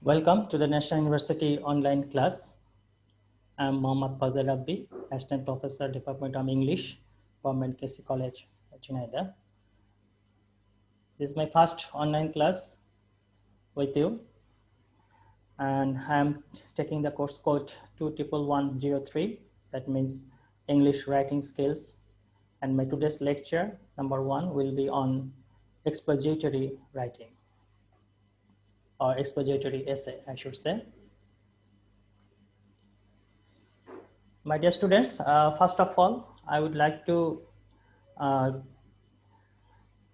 Welcome to the National University online class. I'm Mohammad Fazal Rabbi, Assistant Professor, Department of English, Government KC College, Chennai. This is my first online class with you, and I'm taking the course code 211103. That means English writing skills. And my today's lecture, number 1, will be on expository writing, or expository essay, I should say. My dear students, first of all, I would like to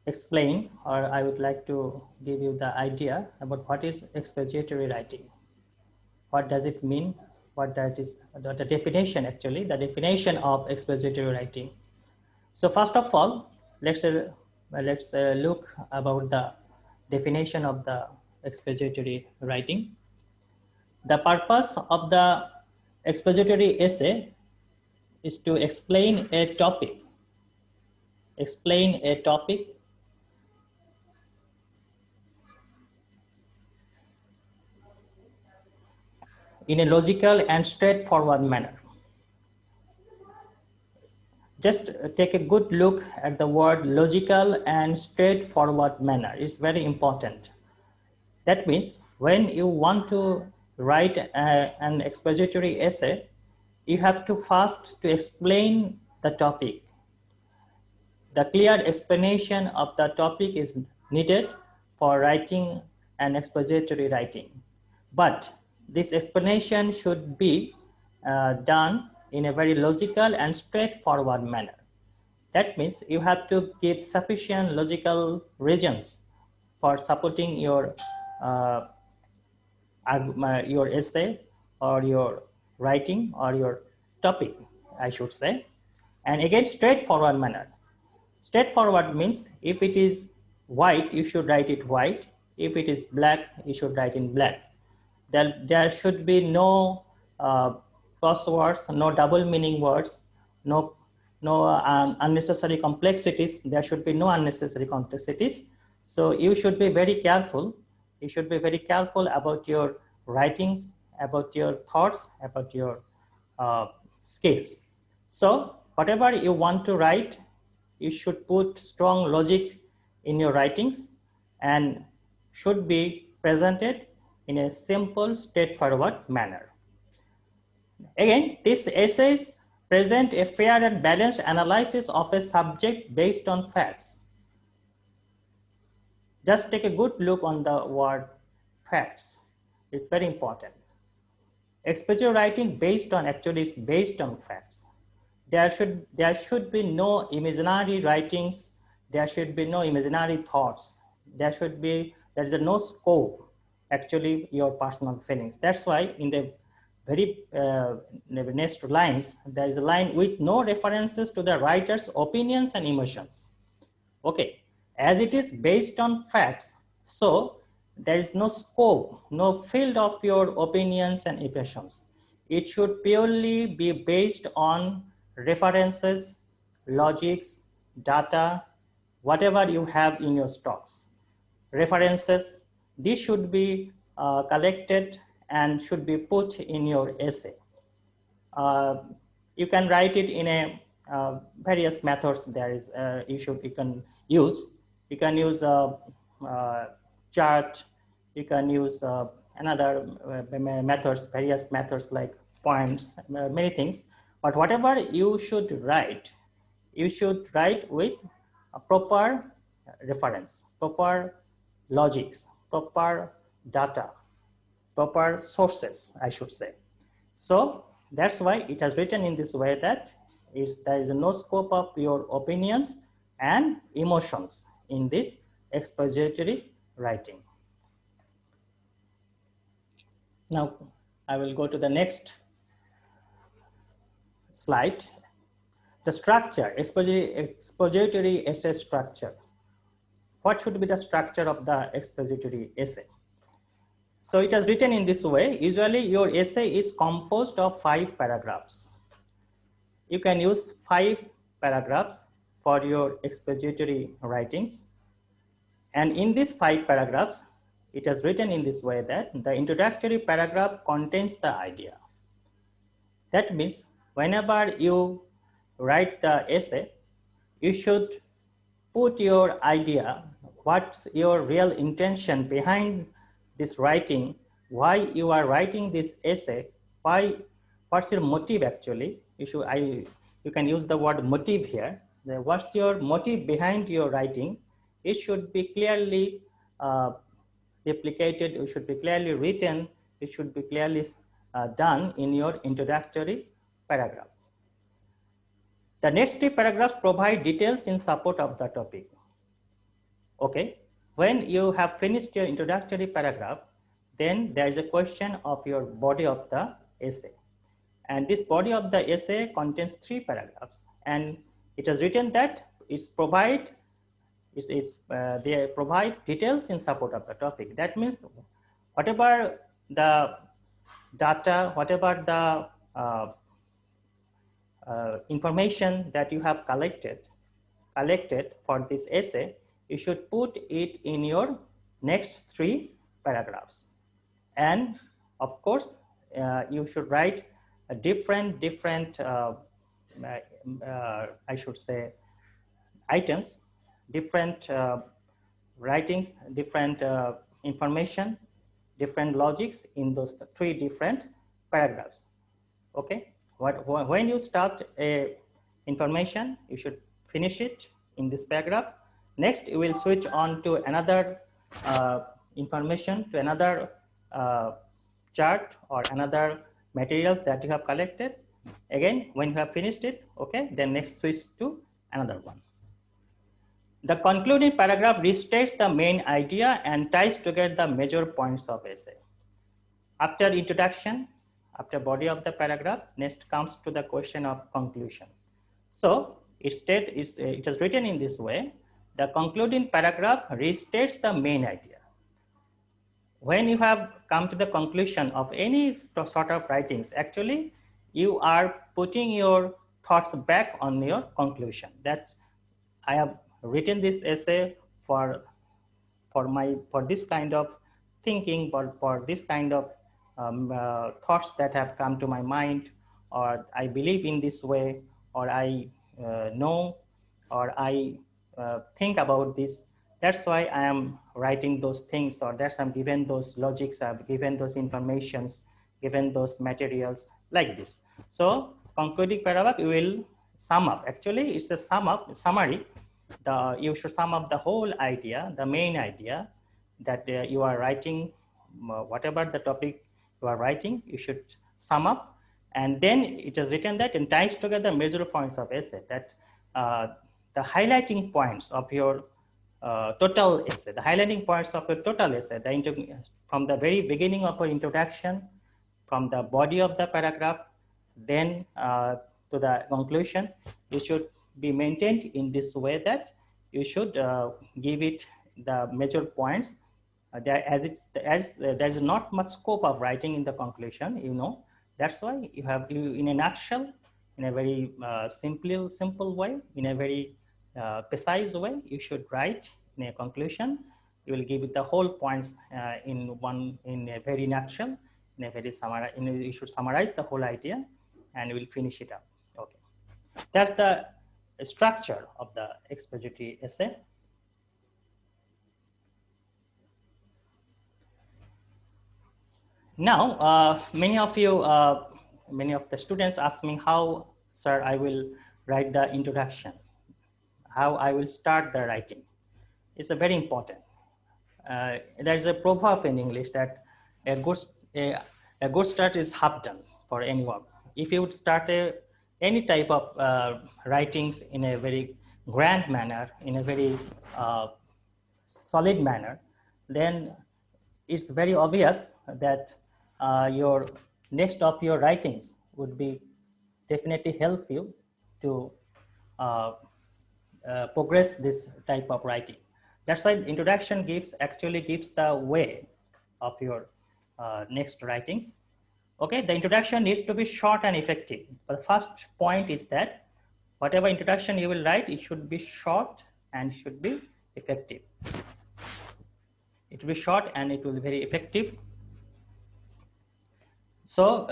explain, or I would like to give you the idea about what is expository writing. What does it mean? What that is, the definition actually, the definition of expository writing. So first of all, let's look about the definition of the expository writing. The purpose of the expository essay is to explain a topic in a logical and straightforward manner. Just take a good look at the word logical and straightforward manner. It's very important. That means when you want to write an expository essay, you have to first to explain the topic. The clear explanation of the topic is needed for writing an expository writing. But this explanation should be done in a very logical and straightforward manner. That means you have to give sufficient logical reasons for supporting your essay or your writing or your topic, I should say. And again, straightforward manner. Straightforward means if it is white, you should write it white. If it is black, you should write in black. There should be no crosswords, no double meaning words, no unnecessary complexities. There should be no unnecessary complexities. So you should be very careful. You should be very careful about your writings, about your thoughts, about your skills. So whatever you want to write, you should put strong logic in your writings and should be presented in a simple, straightforward manner. Again, these essays present a fair and balanced analysis of a subject based on facts. Just take a good look on the word facts. It's very important. Expository writing actually is based on facts. There should be no imaginary writings. There should be no imaginary thoughts. There is no scope, actually, your personal feelings. That's why in the very next lines, there is a line with no references to the writer's opinions and emotions. Okay, as it is based on facts, so there is no scope, no field of your opinions and impressions. It should purely be based on references, logics, data, whatever you have in your stocks. References, this should be collected and should be put in your essay. You can write it in a various methods. There is you can use chart. You can use another methods, various methods like points, many things. But whatever you should write with a proper reference, proper logics, proper data, proper sources, I should say. So that's why it has written in this way that there is no scope of your opinions and emotions in this expository writing. Now I will go to the next slide. The structure, expository essay structure. What should be the structure of the expository essay? So it has written in this way. Usually your essay is composed of 5 paragraphs. You can use 5 paragraphs for your expository writings. And in these 5 paragraphs, it is written in this way that the introductory paragraph contains the idea. That means whenever you write the essay, you should put your idea, what's your real intention behind this writing, why you are writing this essay, what's your motive actually. You can use the word motive here. What's your motive behind your writing? It should be clearly replicated, it should be clearly written, it should be clearly done in your introductory paragraph. The next three paragraphs provide details in support of the topic. Okay, when you have finished your introductory paragraph, then there is a question of your body of the essay. And this body of the essay contains three paragraphs. And it is written that they provide details in support of the topic. That means whatever the data, whatever the information that you have collected for this essay, you should put it in your next three paragraphs. And of course, you should write a different I should say items, different writings, different information, different logics in those three different paragraphs. Okay, when you start a information, you should finish it in this paragraph. Next, you will switch on to another information, to another chart or another materials that you have collected. Again, when you have finished it, okay, then next switch to another one. The concluding paragraph restates the main idea and ties together the major points of essay. After introduction, after body of the paragraph, next comes to the question of conclusion. So it is written in this way: the concluding paragraph restates the main idea. When you have come to the conclusion of any sort of writings, actually you are putting your thoughts back on your conclusion. That's, I have written this essay for this kind of thinking, for this kind of thoughts that have come to my mind, or I believe in this way, or I know, or I think about this. That's why I am writing those things, or that's I'm given those logics, I've given those informations, given those materials like this. So concluding paragraph, you will sum up. Actually, it's a summary. You should sum up the whole idea, the main idea that you are writing, whatever the topic you are writing, you should sum up. And then it is written that it ties together major points of essay, that the highlighting points of your total essay, the highlighting points of your total essay, from the very beginning of your introduction, from the body of the paragraph, then to the conclusion, it should be maintained in this way, that you should give it the major points. There's not much scope of writing in the conclusion, you know. That's why you have, in a nutshell, in a very simple way, in a very precise way, you should write in a conclusion. You will give it the whole points in a very nutshell, in a very you should summarize the whole idea, and you will finish it up. Okay, that's the structure of the expository essay. Now, many of the students ask me, how, sir, I will write the introduction, how I will start the writing. It's a very important. There is a proverb in English that a good start is half done for any work. If you would start any type of writings in a very grand manner, in a very solid manner, then it's very obvious that your next of your writings would be definitely help you to progress this type of writing. That's why introduction actually gives the way of your next writings. Okay, the introduction needs to be short and effective. But the first point is that whatever introduction you will write, it should be short and should be effective. It will be short and it will be very effective. So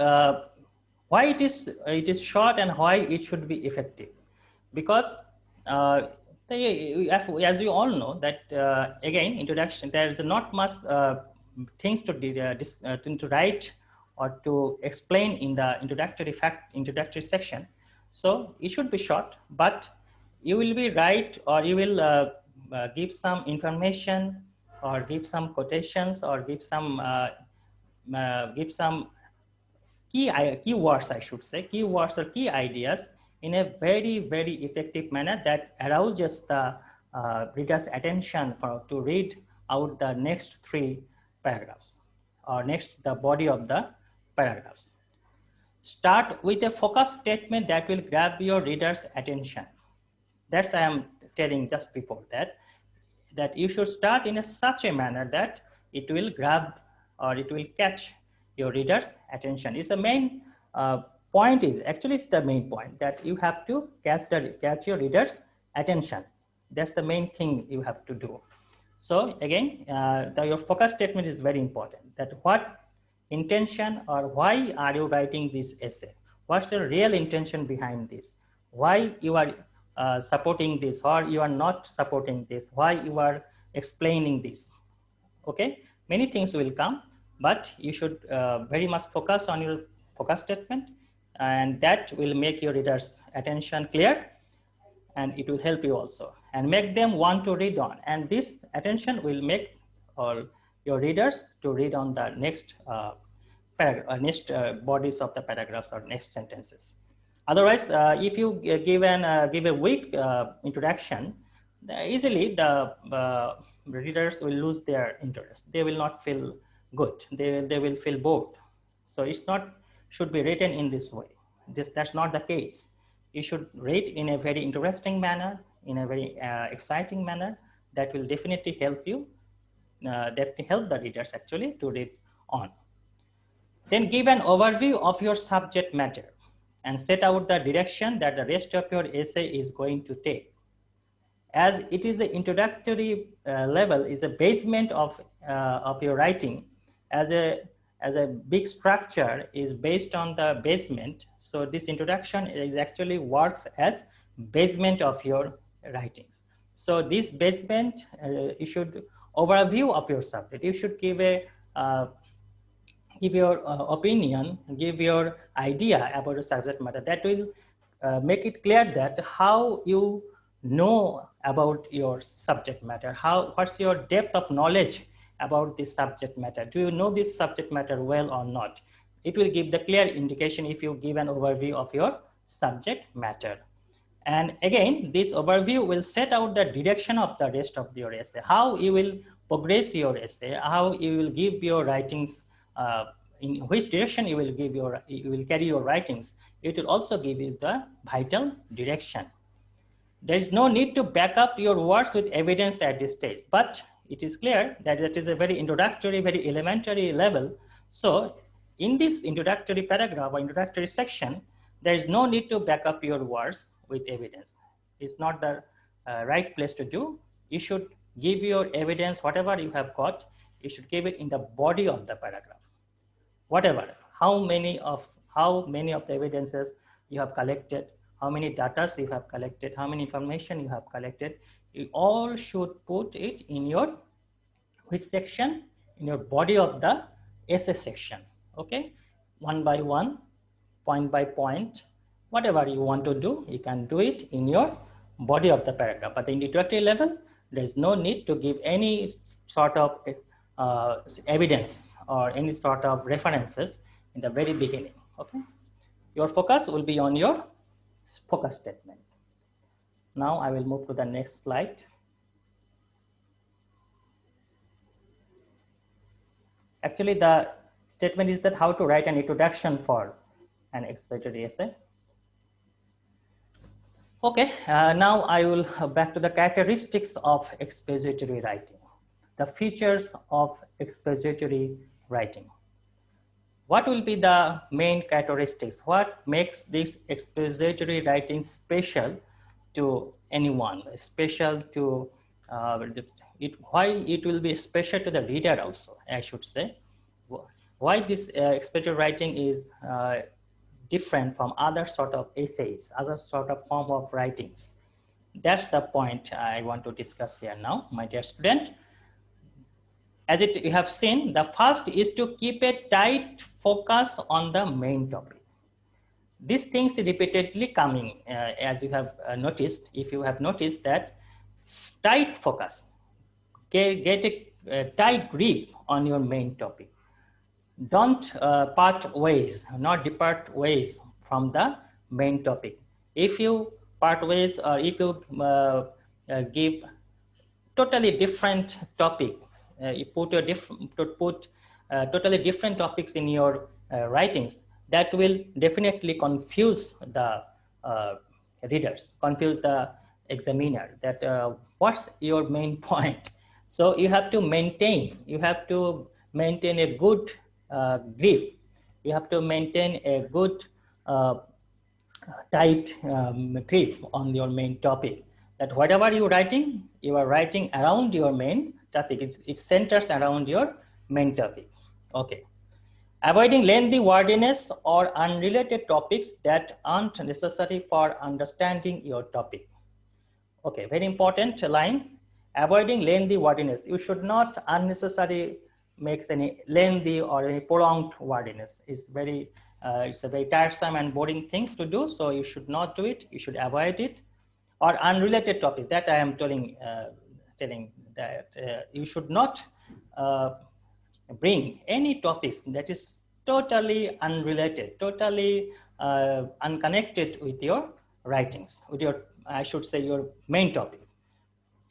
why it is short and why it should be effective? Because as you all know that again, introduction, there is not much things to write or to explain in the introductory section. So it should be short, but you will be right, or you will give some information, or give some quotations, or give some keywords, I should say, keywords or key ideas in a very, very effective manner that arouses the reader's attention to read out the next three paragraphs, or next the body of the paragraphs. Start with a focus statement that will grab your reader's attention. That's I am telling just before that you should start in such a manner that it will grab, or it will catch your reader's attention. It's the main point. Is actually it's the main point that you have to catch your reader's attention. That's the main thing you have to do. So again, your focus statement is very important. That what intention, or why are you writing this essay? What's your real intention behind this? Why you are supporting this, or you are not supporting this? Why you are explaining this? Okay, many things will come, but you should very much focus on your focus statement, and that will make your readers' attention clear, and it will help you also and make them want to read on. And this attention will make all your readers to read on the next bodies of the paragraphs or next sentences. Otherwise, if you give a weak introduction, easily the readers will lose their interest. They will not feel good. They will feel bored. So it's not should be written in this way. That's not the case. You should read in a very interesting manner, in a very exciting manner. That will definitely help you. That will help the readers actually to read on. Then give an overview of your subject matter and set out the direction that the rest of your essay is going to take. As it is an introductory level, is a basement of your writing. As a big structure is based on the basement, so this introduction is actually works as basement of your writings. So this basement, you should overview of your subject. You should give your opinion, give your idea about the subject matter. That will make it clear that how you know about your subject matter, what's your depth of knowledge about this subject matter. Do you know this subject matter well or not? It will give the clear indication if you give an overview of your subject matter. And again, this overview will set out the direction of the rest of your essay, how you will progress your essay, how you will give your writings, in which direction you will carry your writings. It will also give you the vital direction. There is no need to back up your words with evidence at this stage, but it is clear that it is a very introductory, very elementary level. So in this introductory paragraph or introductory section, there is no need to back up your words with evidence. It's not the right place to do. You should give your evidence, whatever you have got, you should give it in the body of the paragraph. Whatever, how many of the evidences you have collected, how many data you have collected, how many information you have collected, you all should put it in your which section, in your body of the essay section. Okay, one by one, point by point, whatever you want to do, you can do it in your body of the paragraph. But in the introductory level, there is no need to give any sort of evidence or any sort of references in the very beginning. Okay, your focus will be on your focus statement. Now I will move to the next slide. Actually, the statement is that how to write an introduction for an expository essay. Okay, now I will back to the characteristics of expository writing, the features of expository writing. What will be the main characteristics? What makes this expository writing special to anyone, special to why it will be special to the reader also, I should say. Why this expository writing is different from other sort of essays, other sort of form of writings. That's the point I want to discuss here now, my dear student. As you have seen, the first is to keep a tight focus on the main topic. These things repeatedly coming, as you have noticed. If you have noticed that tight focus, get a tight grip on your main topic. Don't part ways, not depart ways from the main topic. If you part ways, or if you give totally different topic, you put totally different topics in your writings, that will definitely confuse the readers, confuse the examiner, that what's your main point. So you have to maintain a good grip. You have to maintain a good tight grip on your main topic, that whatever you are writing around your main topic. It centers around your main topic. Okay. Avoiding lengthy wordiness or unrelated topics that aren't necessary for understanding your topic. Okay, very important line. Avoiding lengthy wordiness. You should not unnecessarily make any lengthy or any prolonged wordiness. It's a very tiresome and boring things to do. So you should not do it. You should avoid it. Or unrelated topics, that I am telling that you should not bring any topics that is totally unrelated, totally unconnected with your writings, with your, I should say, your main topic,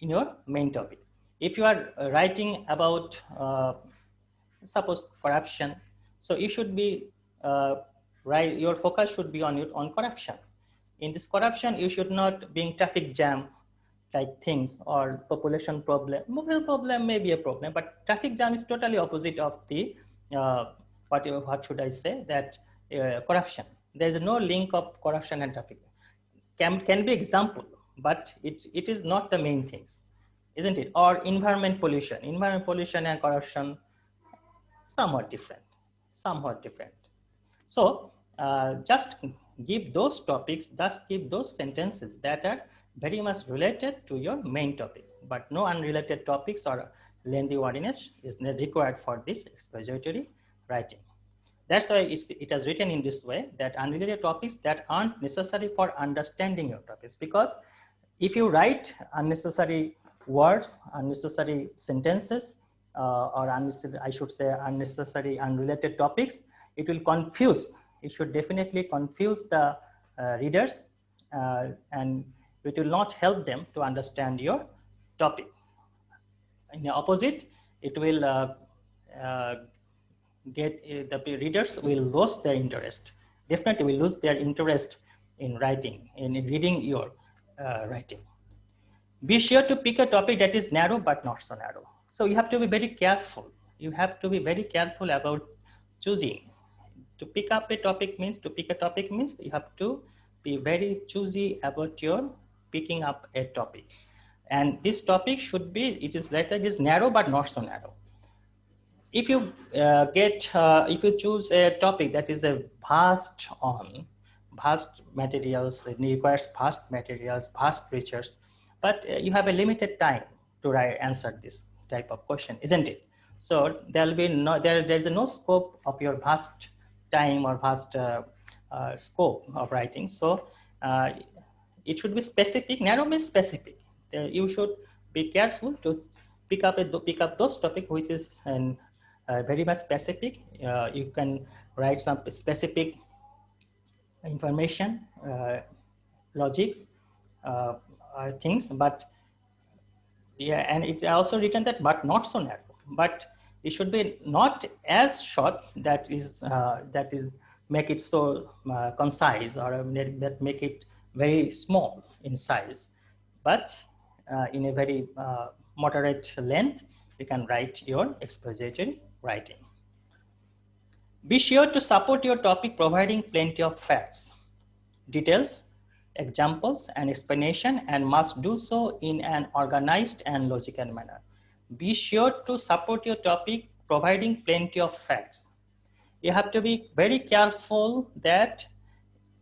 in your main topic. If you are writing about, suppose, corruption, so you should be, your focus should be on corruption. In this corruption, you should not bring traffic jam type things or population problem. Population problem may be a problem, but traffic jam is totally opposite of the, what should I say, that corruption. There is no link of corruption and traffic. Can be example, but it is not the main things, isn't it? Or environment pollution and corruption, somewhat different. So just give those topics, just give those sentences that are very much related to your main topic, but no unrelated topics or lengthy wordiness is required for this expository writing. That's why it has written in this way, that unrelated topics that aren't necessary for understanding your topics. Because if you write unnecessary words, unnecessary sentences, or unnecessary, I should say, unnecessary unrelated topics, it will confuse. It should definitely confuse the readers, and it will not help them to understand your topic. In the opposite, it will the readers will lose their interest. Definitely will lose their interest in writing, in reading your writing. Be sure to pick a topic that is narrow but not so narrow. So you have to be very careful. You have to be very careful about choosing. To pick up a topic means, you have to be very choosy about your picking up a topic. And this topic should be, it is narrow but not so narrow. If you if you choose a topic that is a vast materials, it requires vast materials, vast research, but you have a limited time to answer this type of question, isn't it? So there will be there is no scope of your vast time or vast scope of writing. So it should be specific. Narrow means specific. You should be careful to pick up those topics which is very much specific. You can write some specific information, logics, things, but yeah, and it's also written that but not so narrow. But it should be not as short that is make it so concise, or that make it very small in size, but in a very moderate length, you can write your expository writing. Be sure to support your topic providing plenty of facts, details, examples, and explanation, and must do so in an organized and logical manner. be sure to support your topic providing plenty of facts. You have to be very careful that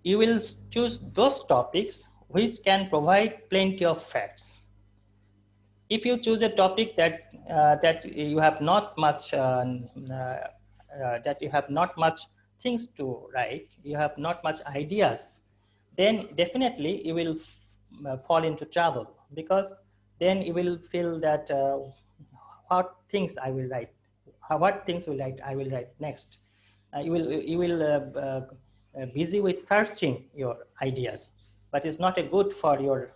you will choose those topics which can provide plenty of facts. If you choose a topic that you have not much that you have not much things to write, you have not much ideas, then definitely you will fall into trouble, because then you will feel that what things I will write, what things I will write next. You will busy with searching your ideas, but it's not a good for your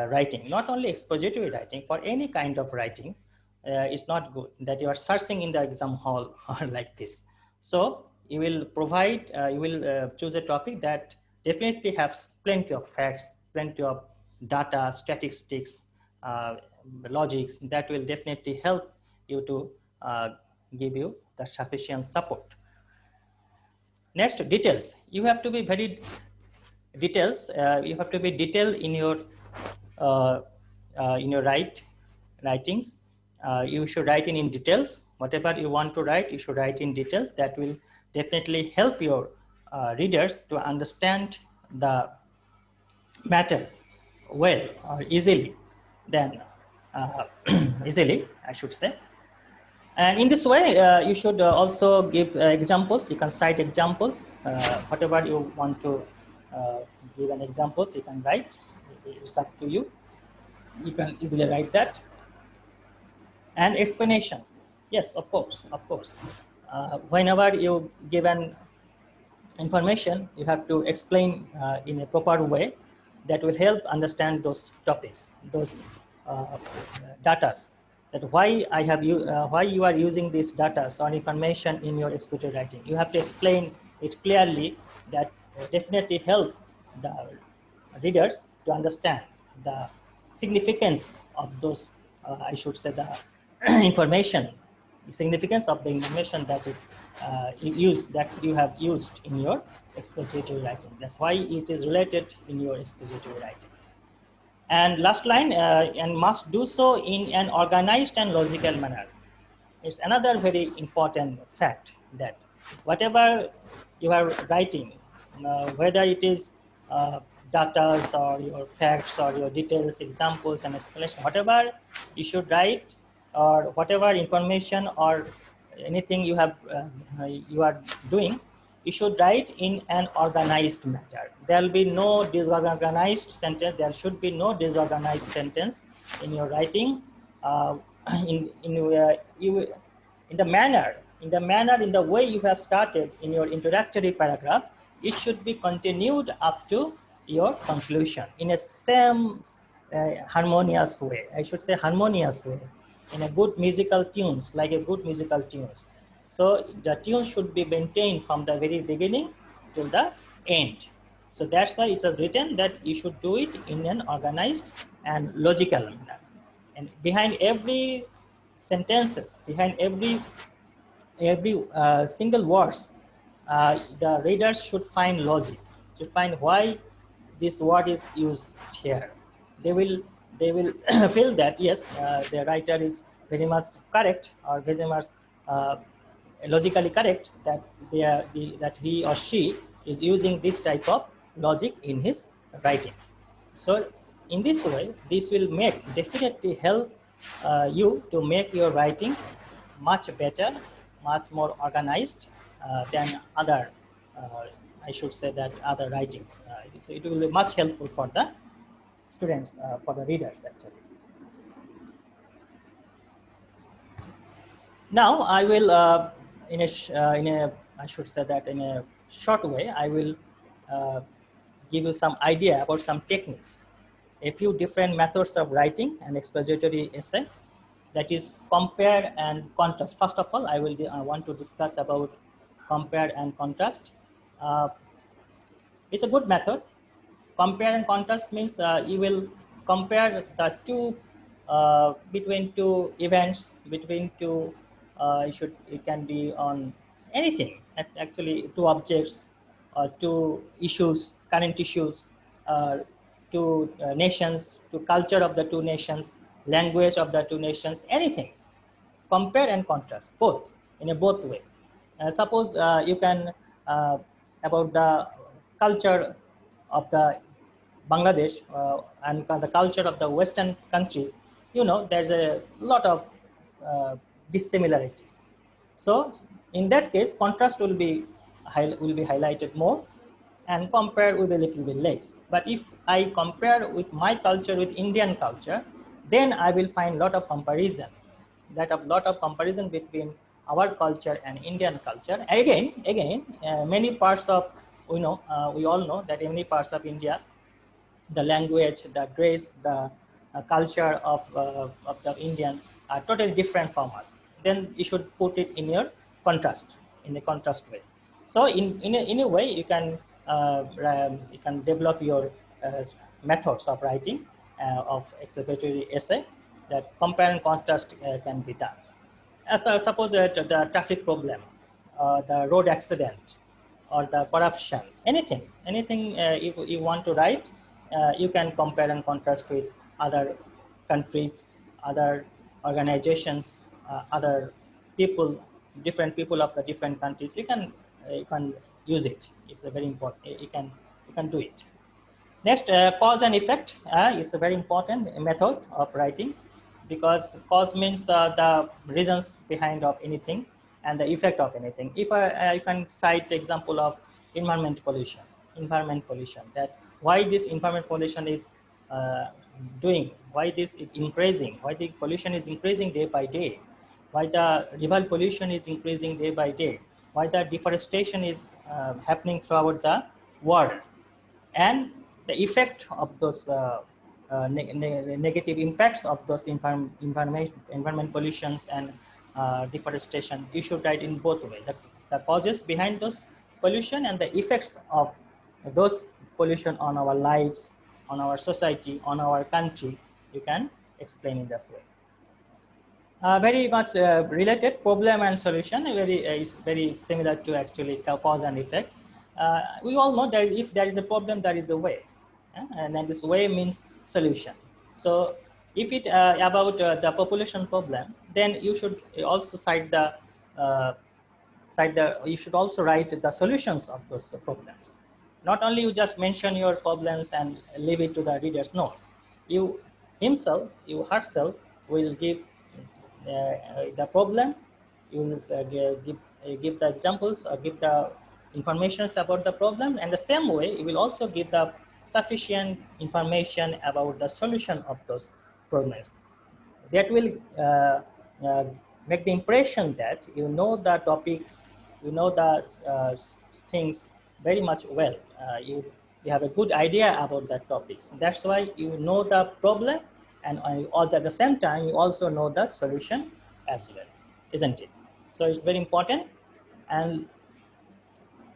writing. Not only expository writing, for any kind of writing, it's not good that you are searching in the exam hall or like this. So you will provide, you will choose a topic that definitely has plenty of facts, plenty of data, statistics, logics that will definitely help you to give you the sufficient support. Next, details. You have to be very details. You have to be detailed uh, in your writings. You should write in details. Whatever you want to write, you should write in details. That will definitely help your readers to understand the matter well or easily. Then easily, I should say. And in this way, you should also give examples. You can cite examples. Whatever you want to give an examples, you can write. It's up to you. You can easily write that. And explanations. Yes, of course, of course. Whenever you give an information, you have to explain in a proper way that will help understand those topics, those datas, that why why you are using these data or information in your expository writing. You have to explain it clearly. That definitely help the readers to understand the significance of those, I should say, the information, the significance of the information that is that you have used in your expository writing. That's why it is related in your expository writing. And last line, and must do so in an organized and logical manner. It's another very important fact that whatever you are writing, whether it is data or your facts or your details, examples and explanation, whatever you should write, or whatever information or anything you are doing, you should write in an organized manner. There will be no disorganized sentence. There should be no disorganized sentence in your writing. In the manner, in the way you have started in your introductory paragraph, it should be continued up to your conclusion in a same harmonious way. I should say harmonious way, in a good musical tunes, like a good musical tunes. So the tune should be maintained from the very beginning till the end. So that's why it was written that you should do it in an organized and logical manner. And behind every sentences, behind every single words, the readers should find logic, should find why this word is used here. They will feel that yes, the writer is very much correct, or very much logically correct, that that he or she is using this type of logic in his writing. So in this way, this will definitely help you to make your writing much better, much more organized than other, I should say, that other writings. So it will be much helpful for the students, for the readers actually. Now I will, I should say that in a short way, I will give you some idea about some techniques, a few different methods of writing an expository essay, that is compare and contrast. First of all, I want to discuss about compare and contrast. It's a good method. Compare and contrast means you will compare the two between two events, between two it can be on anything, actually two objects, two issues, current issues, two nations, to culture of the two nations, language of the two nations, anything. compare and contrast both in a both way. Suppose you can about the culture of the Bangladesh and the culture of the Western countries, you know, there's a lot of uh, dissimilarities. So in that case, contrast will be highlighted more, and compare with a little bit less. But if I compare with my culture with Indian culture, then I will find lot of comparison, lot of comparison between our culture and Indian culture. Again, many parts of, we all know that in many parts of India, the language, the dress, the culture of the Indian are totally different from us. Then you should put it in your contrast, in a contrast way. So in a way, you can develop your methods of writing of expository essay, that compare and contrast can be done. As suppose that the traffic problem, the road accident, or the corruption, anything if you want to write, you can compare and contrast with other countries, other organizations, other people, different people of the different countries. You can use it. It's a very important. You can do it. Next, cause and effect is a very important method of writing, because cause means the reasons behind of anything and the effect of anything. If I can cite example of environment pollution, that why this environment pollution is why this is increasing, why the pollution is increasing day by day, why the river pollution is increasing day by day, why the deforestation is happening throughout the world, and the effect of those negative impacts of those environment pollutions and deforestation. You should write in both ways, the causes behind those pollution and the effects of those pollution on our lives, on our society, on our country. You can explain in this way. Very much related, problem and solution is very similar to actually cause and effect. We all know that if there is a problem, there is a way, and then this way means solution. So if it about the population problem, then you should also uh, you should also write the solutions of those problems. Not only you just mention your problems and leave it to the readers. No, you herself will give the problem. You will give the examples or give the informations about the problem, and the same way you will also give the sufficient information about the solution of those problems. That will uh, make the impression that you know the topics, you know the things very much well. You have a good idea about that topics. That's why you know the problem, and all at the same time you also know the solution as well, isn't it? So it's very important. And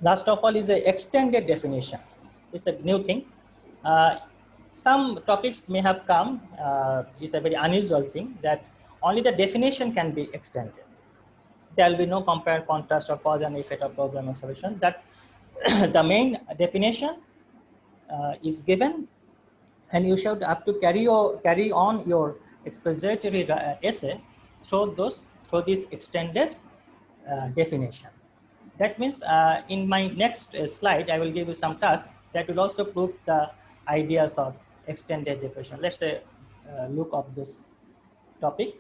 last of all is the extended definition. It's a new thing. Uh, some topics may have come, it's a very unusual thing, that only the definition can be extended. There will be no compare, contrast, or cause and effect of problem and solution. That the main definition is given, and you should have to carry on your expository essay through this extended definition. That means in my next slide, I will give you some tasks that will also prove the ideas of extended definition. Let's say look up this topic,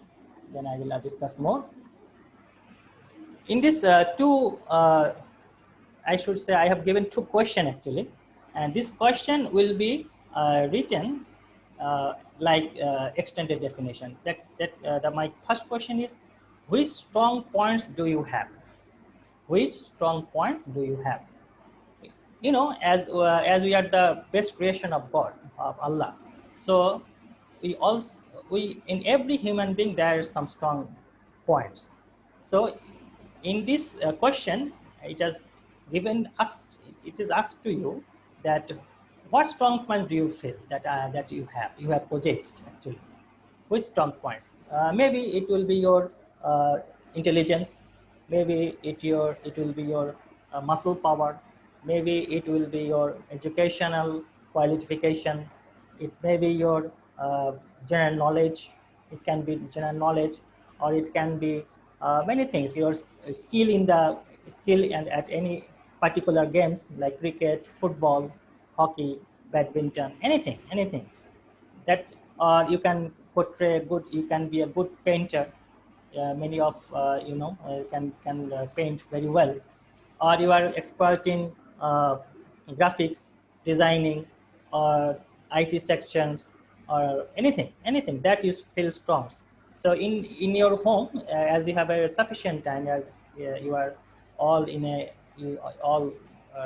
then I will discuss more. In this I should say I have given two questions actually, and this question will be written like extended definition. My first question is, which strong points do you have? Which strong points do you have? You know, as we are the best creation of God, of Allah, so we in every human being there are some strong points. So in this question, it has given us, it is asked to you that what strong points do you feel that you have possessed actually? Which strong points? Maybe it will be your intelligence. Maybe it will be your muscle power. Maybe it will be your educational qualification. It may be your general knowledge. It can be general knowledge, or it can be many things. Your skill and at any particular games like cricket, football, hockey, badminton, anything that, or you can portray good, you can be a good painter. Many of can paint very well, or you are expert in graphics designing, or IT sections, or anything that you feel strong. So in your home, as you have a sufficient time, as you are all in a you all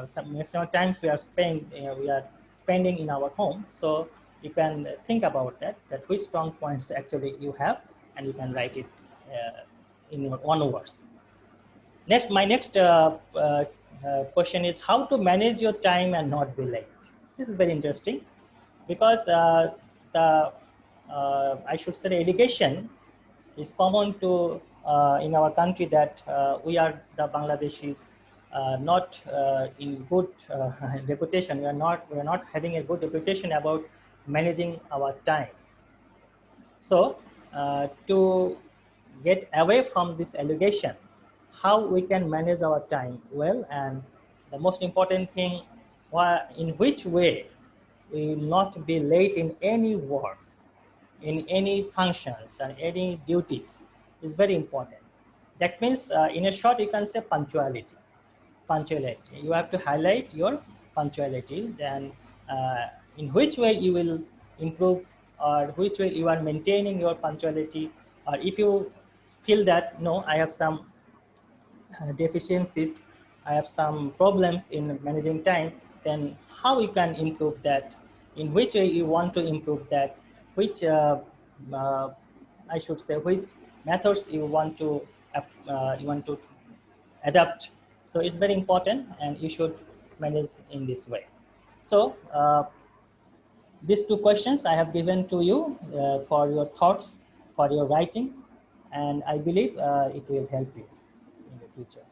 some times we are spending in our home. So you can think about that which strong points actually you have, and you can write it in your own words. My next question is how to manage your time and not be late. This is very interesting because the I should say education is common to in our country, that the Bangladeshis not in good reputation. We are not having a good reputation about managing our time. So to get away from this allegation, how we can manage our time well, and the most important thing, in which way we will not be late in any works, in any functions and any duties, is very important. That means in a short you can say punctuality. You have to highlight your punctuality, then in which way you will improve, or which way you are maintaining your punctuality. Or if you feel that no, I have some deficiencies, I have some problems in managing time, then how you can improve that, in which way you want to improve that, which uh, I should say which methods you want to adapt. So it's very important, and you should manage in this way. So these two questions I have given to you for your thoughts, for your writing, and I believe it will help you in the future.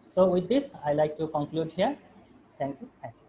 So with this, I like to conclude here. Thank you. Thank you.